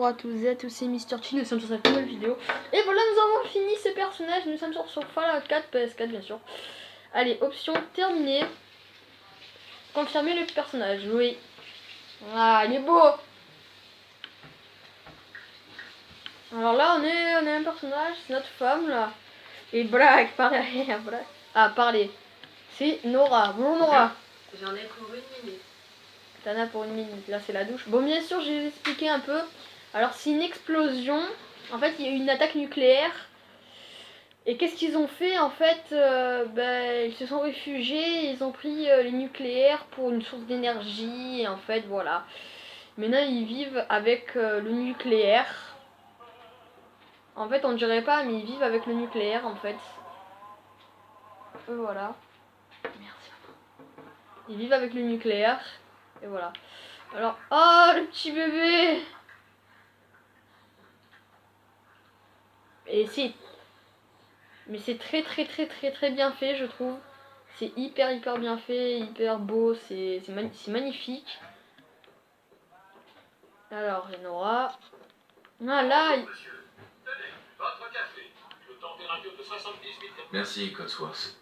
à tous et à tous, c'est Mister Chi, nous sommes sur cette nouvelle vidéo. Et voilà, nous avons fini ce personnage, nous sommes sur Fallout 4, PS4 bien sûr. Allez, option terminée. Confirmer le personnage, oui. Ah, il est beau. Alors là, on est un personnage, c'est notre femme là. Et blague, par derrière, blague. Ah, parler. C'est Nora. Bonjour Nora. J'en ai pour une minute. T'en as pour une minute, là c'est la douche. Bon, bien sûr, je vais vous expliquer un peu. Alors, c'est une explosion. En fait, il y a eu une attaque nucléaire. Et qu'est-ce qu'ils ont fait en fait ils se sont réfugiés, ils ont pris les nucléaires pour une source d'énergie. Et en fait, voilà. Maintenant, ils vivent avec le nucléaire. En fait, on dirait pas, mais ils vivent avec le nucléaire en fait. Voilà. Merci. Ils vivent avec le nucléaire. Et voilà. Alors, oh, le petit bébé. Et c'est... Mais c'est très bien fait, je trouve. C'est hyper bien fait, hyper beau, c'est magnifique. Alors, il y en aura... Ah là... Merci, Codsworth.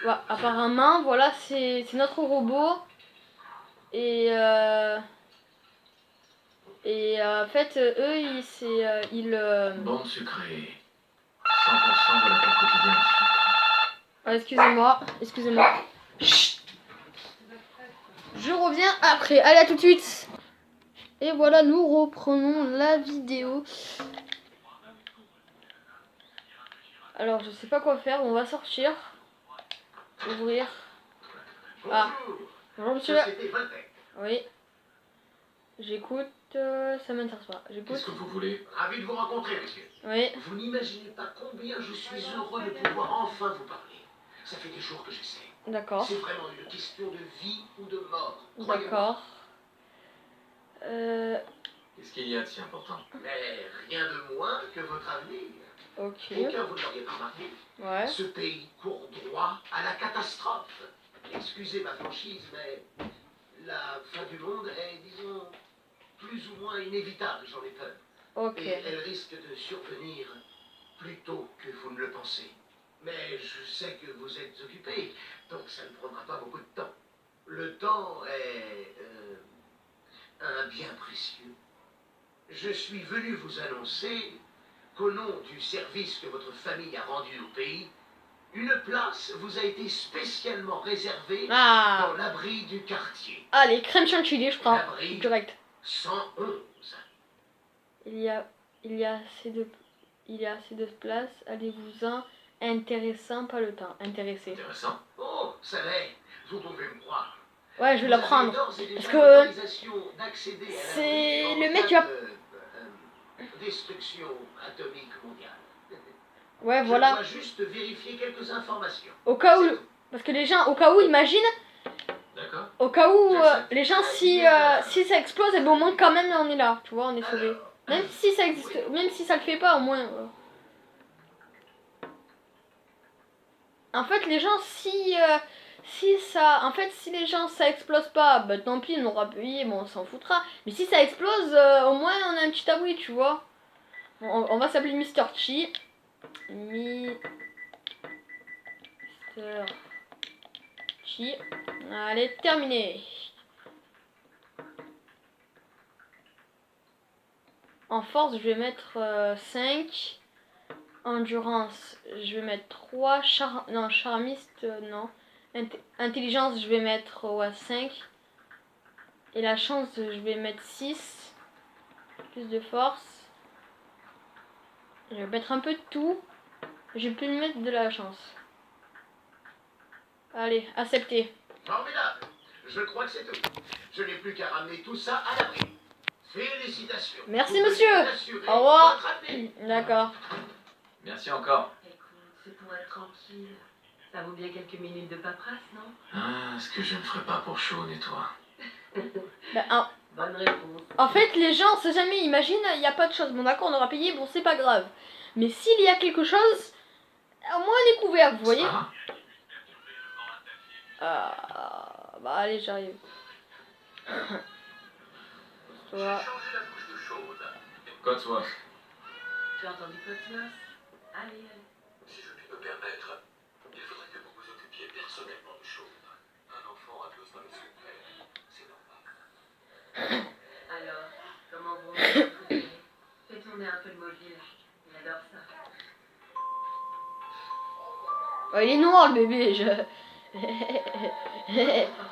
Ouais, apparemment, voilà, c'est notre robot. Et en fait, eux, Bande sucrée. 100% de la vie quotidienne sucre. Ah, excusez-moi. Chut. Je reviens après. Allez, à tout de suite. Et voilà, nous reprenons la vidéo. Alors, je sais pas quoi faire. On va sortir. Ouvrir. Ah. Bonjour, monsieur. Oui. J'écoute. Ça m'intéresse pas. J'écoute. Qu'est-ce que vous voulez? Ravi de vous rencontrer, monsieur. Oui. Vous n'imaginez pas combien je suis heureux de pouvoir enfin vous parler. Ça fait des jours que j'essaie. D'accord. C'est vraiment une question de vie ou de mort. D'accord. Qu'est-ce qu'il y a de si important? Mais rien de moins que votre avenir. Ok. Aucun, vous ne l'auriez pas remarqué. Ouais. Ce pays court droit à la catastrophe. Excusez ma franchise, mais la fin du monde est, disons, plus ou moins inévitable, j'en ai peur. Ok. Et elle risque de survenir plus tôt que vous ne le pensez. Mais je sais que vous êtes occupé, donc ça ne prendra pas beaucoup de temps. Le temps est un bien précieux. Je suis venu vous annoncer qu'au nom du service que votre famille a rendu au pays, une place vous a été spécialement réservée dans l'abri du quartier. Allez, crème chantilly, je prends. L'abri Direct. 111. Il y a assez de place. Allez-vous-en. Intéressant, pas le temps. Intéressé. Intéressant. Oh, ça l'est. Vous pouvez me croire. Ouais, je vais la prendre. Parce que c'est le mec qui a... Destruction atomique mondiale. Ouais, Je voilà. dois juste vérifier quelques informations. Au cas où... Parce que les gens, au cas où, imagine... D'accord. Au cas où, les gens, si ça explose, et ben au moins quand même on est là. Tu vois, on est sauvés. Même si ça existe, même si ça le fait pas, au moins... En fait, les gens, si les gens, ça explose pas, bah tant pis, on aura payé, bon, on s'en foutra. Mais si ça explose, au moins on a un petit abri, tu vois. Bon, on va s'appeler Mister Chi. Mister Chi. Allez, terminé. En force, je vais mettre 5. Endurance, je vais mettre 3. Charmiste, non. Intelligence, je vais mettre 5. Et la chance, je vais mettre 6. Plus de force. Je vais mettre un peu de tout. Je peux mettre de la chance. Allez, accepter. Formidable. Je crois que c'est tout. Je n'ai plus qu'à ramener tout ça à l'abri. Félicitations. Merci, monsieur. Au revoir. D'accord. Merci encore. Écoute, c'est pour être tranquille. Ça vaut bien quelques minutes de paperasse, non? Ah, ce que je ne ferai pas pour Sean et toi. Bonne réponse. En fait, les gens, c'est jamais, imagine, il n'y a pas de chose. Bon, d'accord, on aura payé, bon, c'est pas grave. Mais s'il y a quelque chose, au moins on est couvert, vous voyez? Bah allez, j'arrive. Toi. Cotsworth. Tu as entendu Cosmos? Allez, allez. Si je puis me permettre, il faudrait que vous vous occupiez personnellement de Shaun. Un enfant a besoin de son père. C'est normal. Alors, comment vont les autres bébés? Fais tourner un peu le mobile. Il adore ça. Oh, il est noir le bébé,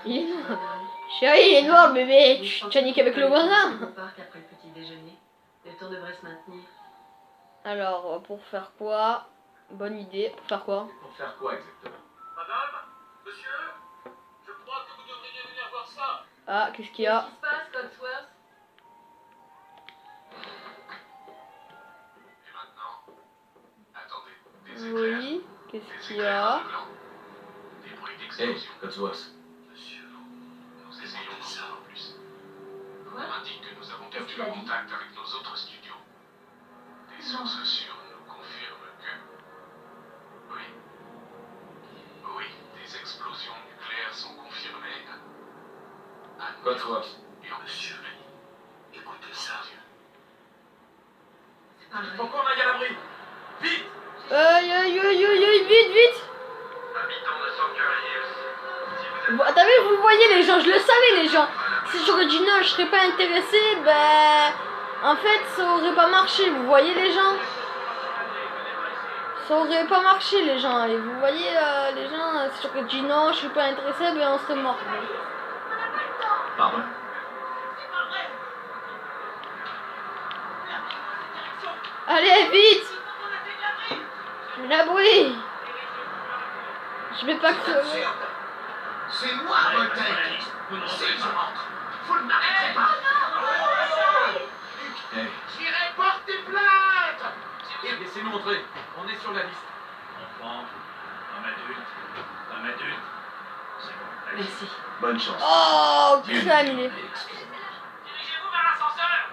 il est noir. Chérie, il est noir le bébé. Tu as niqué avec le voisin. Au parc après le petit déjeuner. Le temps devrait se maintenir. Alors, pour faire quoi? Bonne idée. Pour faire quoi? Pour faire quoi exactement? Madame, monsieur, je crois que vous devriez venir voir ça. Ah, qu'est-ce qu'il y a? Qu'est-ce qui se passe, Codsworth? Et maintenant, attendez, des éclairs, Oui, qu'est-ce des qu'il y éclairs a? aveuglants, des bruits Hey, d'explosion. Cotsworth. Monsieur, nous essayons ça en plus. Quoi? On indique que nous avons perdu Qu'est-ce le qu'il a dit? contact avec nos autres studios. Des sources sûres nous confirment que... Oui. Oui, des explosions nucléaires sont confirmées. À Cotsworth. et en Monsieur, écoutez ça. C'est pas Faut vrai. qu'on aille à l'abri. Vite. Aïe, aïe, aïe, aïe, aïe, vite, vite! Habitants de Sanctuary Hills, si vous êtes... T'as vu, vous voyez les gens, je le savais les gens. Si j'aurais dit non, je serais pas intéressé, ben... En fait, ça aurait pas marché, vous voyez les gens? Ça aurait pas marché les gens, et vous voyez les gens, si j'aurais dit non, je suis pas intéressé, ben on serait mort. Pardon. Allez, vite! L'abri! Je vais pas crever. C'est moi, peut-être. C'est moi. Vous ne m'arrêtez pas. Hey, J'irai porter plainte. laissez-nous entrer. On est sur la liste. Enfant, homme adulte, c'est bon. Merci. Bonne chance. Oh, crâne, il est... Dirigez-vous vers l'ascenseur.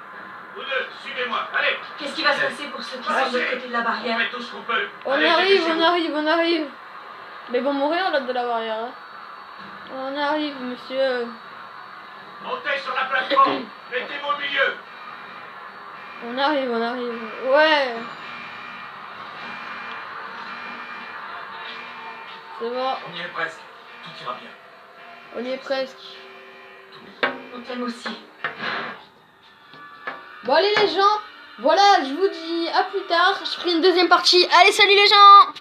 Vous deux, suivez-moi, allez. Qu'est-ce qui va se passer pour ceux qui sont de l'autre côté de la On barrière? fait tout ce qu'on peut. On Allez, arrive, dépêchez-vous. on arrive, on arrive. Mais ils vont mourir là de la barrière. Hein. On arrive, monsieur. Montez sur la plateforme. Mettez-vous au milieu. On arrive, on arrive. Ouais. C'est bon, On y est presque. Tout ira bien. on y est presque. On t'aime aussi. Bon allez les gens, voilà, je vous dis à plus tard. Je ferai une deuxième partie. Allez, salut les gens!